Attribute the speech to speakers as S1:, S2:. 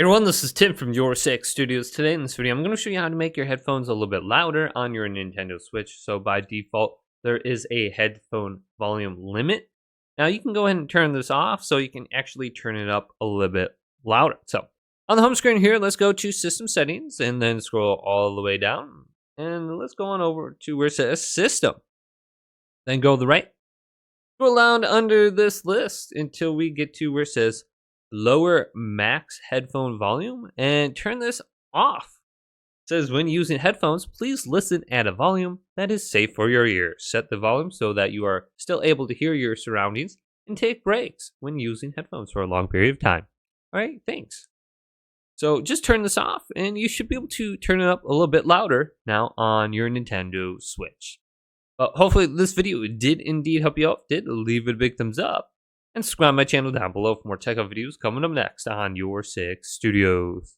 S1: Hey everyone, this is Tim from Your Six Studios. Today in this video, I'm going to show you how to make your headphones a little bit louder on your Nintendo Switch. So by default, there is a headphone volume limit. Now you can go ahead and turn this off so you can actually turn it up a little bit louder. So on the home screen here, let's go to System Settings and then scroll all the way down. And let's go on over to where it says System. Then go to the right. Scroll down under this list until we get to where it says Lower Max Headphone Volume and turn this off. It says when using headphones, please listen at a volume that is safe for your ears. Set the volume so that you are still able to hear your surroundings and take breaks when using headphones for a long period of time. All right, thanks. So just turn this off and you should be able to turn it up a little bit louder now on your Nintendo Switch. Well, hopefully this video did indeed help you out. If it did, leave it a big thumbs up. And subscribe to my channel down below for more tech videos coming up next on Your Six Studios.